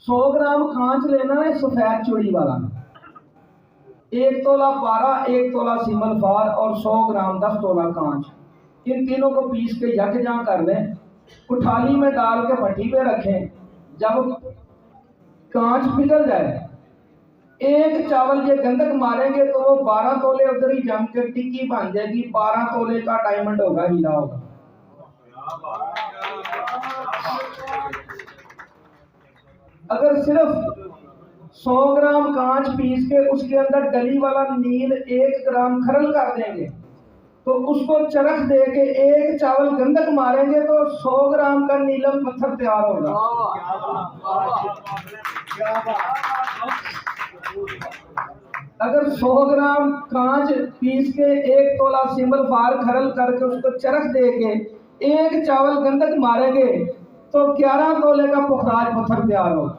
100 ग्राम कांच लेना है सफेद चूड़ी वाला, 1 तोला पारा, 1 तोला सिमल फार और 100 ग्राम 10 तोला कांच। इन तीनों को पीस के यकजां कर लें, कुठाली में डाल के भट्टी पे रखें। जब कांच पिघल जाए, एक चावल ये गंधक मारेंगे तो वो 12 तोले उधर ही जम के टिक्की बन जाएगी। 12 तोले का डायमंड होगा, हीरा होगा। अगर सिर्फ 100 ग्राम कांच पीस के उसके अंदर डली वाला नील 1 ग्राम खरल कर देंगे तो उसको चरख दे के एक चावल गंधक मारेंगे तो 100 ग्राम का नीलम पत्थर तैयार होगा। अगर 100 ग्राम कांच पीस के 1 तोला सिमल फार खरल करके उसको चरख दे के एक चावल गंधक मारेंगे तो 11 तोले का पुखराज पत्थर तैयार होगा।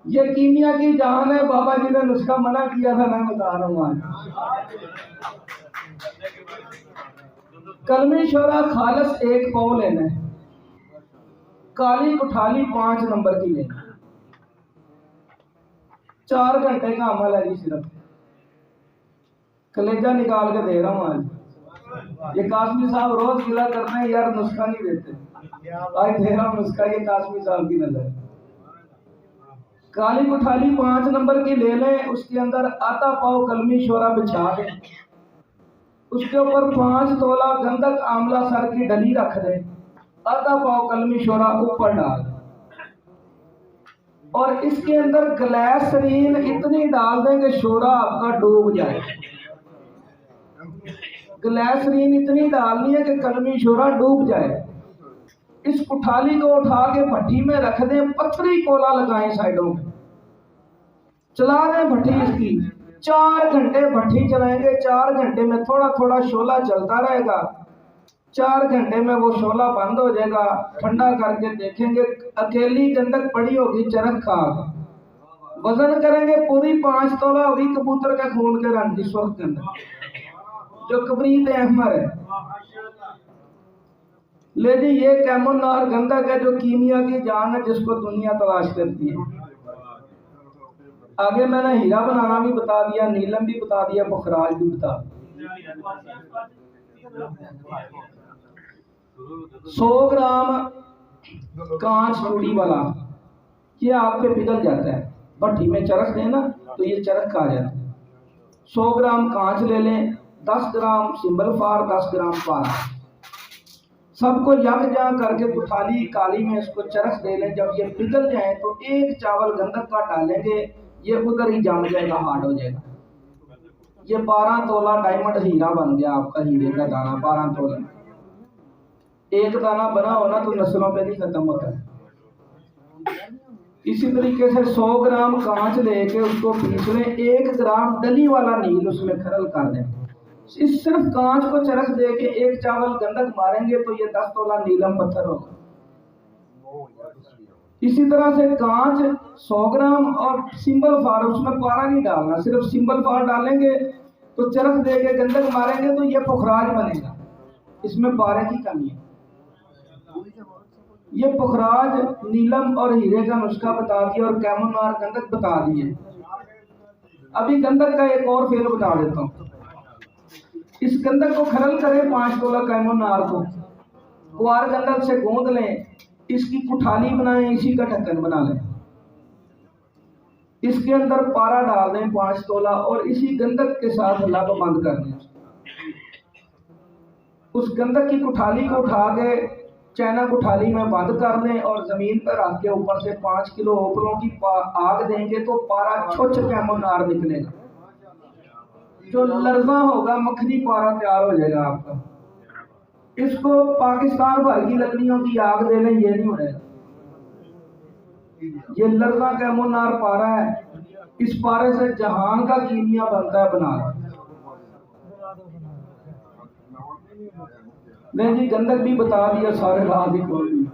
ये कीमिया की जान है, बाबा जी ने नुस्खा मना किया था, मैं बता रहा हूँ आज। कलमी शोरा खालस 1 पाव लेना है, काली कुठाली 5 नंबर की लेना, 4 घंटे का अमल है जी। सिर्फ कलेजा निकाल के दे रहा हूँ आज। ये कासमी साहब रोज गिला करते हैं यार, नुस्खा नहीं देते, आज दे रहा हूँ नुस्खा, ये कासमी साहब की नजर। काली कुठाली 5 नंबर की ले लें, उसके अंदर आधा पाव कलमी शोरा बिछा दें, उसके ऊपर 5 तोला गंधक आंवला सर की डली रख दें, आधा पाव कलमी शोरा ऊपर डाल, और इसके अंदर ग्लिसरीन इतनी डाल दें कि शोरा आपका डूब जाए। ग्लिसरीन इतनी डालनी है कि कलमी शोरा डूब जाए। इस कुठाली को उठा के भट्टी में रख दें, पथरी कोला लगाएं साइडों में, चला दें भट्टी इसकी। 4 घंटे भट्टी चलाएंगे, 4 घंटे में थोड़ा थोड़ा शोला चलता रहेगा, 4 घंटे में वो शोला बंद हो जाएगा। ठंडा करके देखेंगे, अकेली गंधक पड़ी होगी चरख खाक। वजन करेंगे, पूरी 5 तोला होगी कबूतर के खून के रंग की सुर्ख गंधक, जो कबरीत अहमर है। ले जी, ये कैमोनार गंधक है जो कीमिया की जान है, जिसको दुनिया तलाश करती है। आगे मैंने हीरा बनाना भी बता दिया, नीलम भी बता दिया, पुखराज भी बता दिया। 100 ग्राम कांच चूड़ी वाला ये आग पे पिघल जाता है, भट्टी में चरख देना तो ये चरख खा जाता है। 100 ग्राम कांच ले लें, 10 ग्राम सिंबल फार, 10 ग्राम पारा, सबको यकजां करके कुठाली काली में इसको चरख दे लें। जब ये पिघल जाए तो एक चावल गंधक का डालेंगे, ये उधर ही जम जाएगा, हार्ड हो जाएगा। ये 12 तोला डायमंड हीरा बन गया आपका, हीरे का दाना 12 तोला। एक दाना बना होना तो नस्लों पे नहीं खत्म होता है। इसी तरीके से 100 ग्राम कांच लेके उसको पीस लें, 1 ग्राम डली वाला नील उसमें खरल कर दें। इस सिर्फ कांच को चरख दे के एक चावल गंधक मारेंगे तो ये 10 तोला नीलम पत्थर होगा। इसी तरह से कांच 100 ग्राम और सिंबल फार, उसमें पारा नहीं डालना, सिर्फ सिंबल फार डालेंगे तो चरख दे के गंधक मारेंगे तो ये पुखराज बनेगा, इसमें पारे की कमी है। ये पुखराज, नीलम और हीरे का नुस्खा बता दिया और कैमोनार गंधक बता दिए। अभी गंधक का एक और फेल बता देता हूँ। इस गंधक को खरल करें 5 तोला कैमोनार को, कुआर गंधक से गूंद लें, इसकी कुठाली बनाएं, इसी का ढक्कन बना लें, इसके अंदर पारा डाल दें 5 तोला और इसी गंधक के साथ लब बंद कर दें। उस गंधक की कुठाली को उठा के चैना कुठाली में बंद कर दें और जमीन पर रख के ऊपर से 5 किलो ओपरों की आग देंगे तो पारा छोच कैमोनार निकलेगा। जो लर्जा होगा मक्खनी पारा तैयार हो जाएगा आपका। इसको पाकिस्तान भर की लकड़ियों की आग दे लें, ये नहीं होगा। ये लर्जा कैमोनार पारा है, इस पारे से जहान का कीमिया बनता है बना। नहीं जी, गंधक भी बता दिया, सारे रात ही खोल दिया।